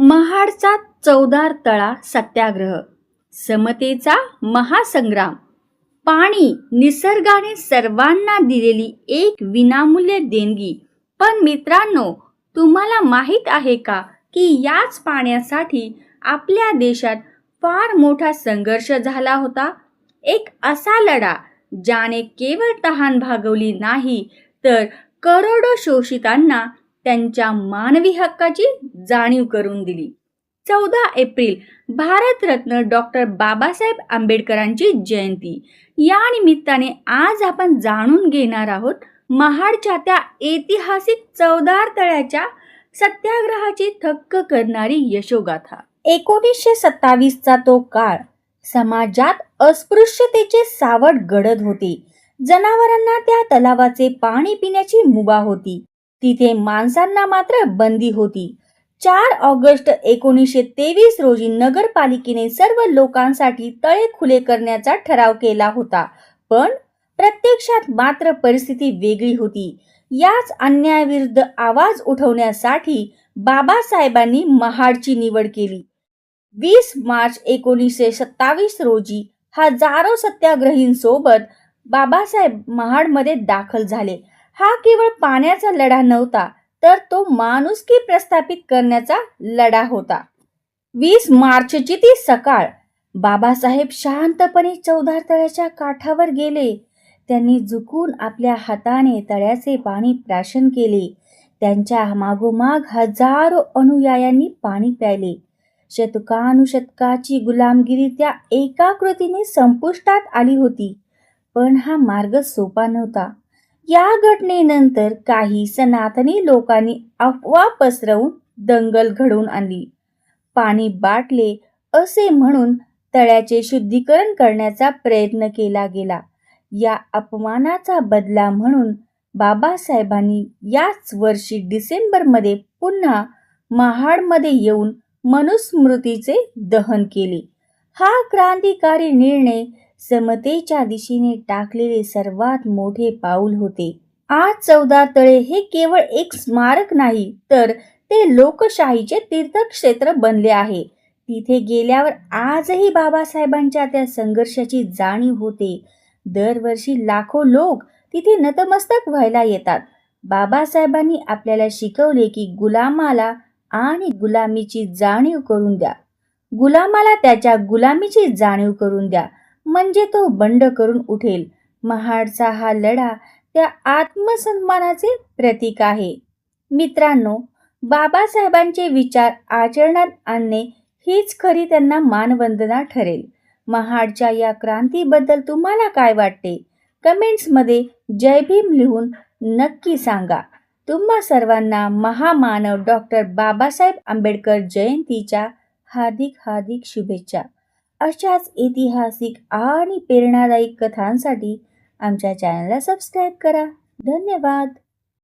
महाडचा चौदार तळा सत्याग्रह, समतेचा महासंग्राम. पाणी निसर्गाने सर्वांना दिलेली एक विनामूल्य देणगी. पण मित्रांनो, तुम्हाला माहीत आहे का की याच पाण्यासाठी आपल्या देशात फार मोठा संघर्ष झाला होता. एक असा लढा ज्याने केवळ तहान भागवली नाही, तर करोडो शोषितांना त्यांच्या मानवी हक्काची जाणीव करून दिली. 14 एप्रिल भारतरत्न डॉक्टर बाबासाहेब आंबेडकरांची जयंती. या निमित्ताने आज आपण जाणून घेणार आहोत महाडच्या त्या ऐतिहासिक चौदार तळ्याच्या सत्याग्रहाची थक्क करणारी यशोगाथा. 1927 चा तो काळ समाजात अस्पृश्यतेचे सावट गडद होते. जनावरांना त्या तलावाचे पाणी पिण्याची मुभा होती, तिथे माणसांना मात्र बंदी होती. 4 ऑगस्ट 1923 रोजी नगरपालिकेने सर्व लोकांसाठी तळे खुले करण्याचा ठराव केला होता. पण प्रत्यक्षात मात्र परिस्थिती वेगळी होती. याच अन्यायाविरुद्ध आवाज उठवण्यासाठी बाबासाहेबांनी महाडची निवड केली. 20 मार्च 1927 रोजी हजारो सत्याग्रहींसोबत बाबासाहेब महाडमध्ये दाखल झाले. हा केवळ पाण्याचा लढा नव्हता, तर तो माणुसकी प्रस्थापित करण्याचा लढा होता. 20 मार्चची ती सकाळ. बाबासाहेब शांतपणे चौदार तळ्याच्या काठावर गेले. त्यांनी झुकून आपल्या हाताने तळ्याचे पाणी प्राशन केले. त्यांच्या मागोमाग हजारो अनुयायांनी पाणी प्यायले. शतकानुशतकाची गुलामगिरी त्या एका कृतीने संपुष्टात आली होती. पण हा मार्ग सोपा नव्हता. या घटनेनंतर काही सनातनी लोकांनी अफवा पसरवून दंगल घडवून आणली. पाणी बाटले असे म्हणून तळ्याचे शुद्धीकरण करण्याचा प्रयत्न केला गेला. या अपमानाचा बदला म्हणून बाबासाहेबांनी याच वर्षी डिसेंबरमध्ये पुन्हा महाडमध्ये येऊन मनुस्मृतीचे दहन केले. हा क्रांतिकारी निर्णय समतेच्या दिशेने टाकलेले सर्वात मोठे पाऊल होते. आज चौदार तळे हे केवळ एक स्मारक नाही, तर ते लोकशाहीचे तीर्थक्षेत्र बनले आहे. तिथे गेल्यावर आजही बाबासाहेबांच्या त्या संघर्षाची जाणीव होते. दरवर्षी लाखो लोक तिथे नतमस्तक व्हायला येतात. बाबासाहेबांनी आपल्याला शिकवले की गुलामाला आणि गुलामीची जाणीव करून द्या. गुलामाला त्याच्या गुलामीची जाणीव करून द्या, म्हणजे तो बंड करून उठेल. महाडचा हा लढा त्या आत्मसन्मानाचे प्रतीक आहे. मित्रांनो, बाबासाहेबांचे विचार आचरणात आणणे हीच खरी त्यांना मानवंदना ठरेल. महाडच्या या क्रांतीबद्दल तुम्हाला काय वाटते? कमेंट्समध्ये जय भीम लिहून नक्की सांगा. तुम्हा सर्वांना महामानव डॉक्टर बाबासाहेब आंबेडकर जयंतीच्या हार्दिक हार्दिक शुभेच्छा. अशाच ऐतिहासिक आणि प्रेरणादायी कथांसाठी आमच्या चॅनलला सबस्क्राईब करा. धन्यवाद.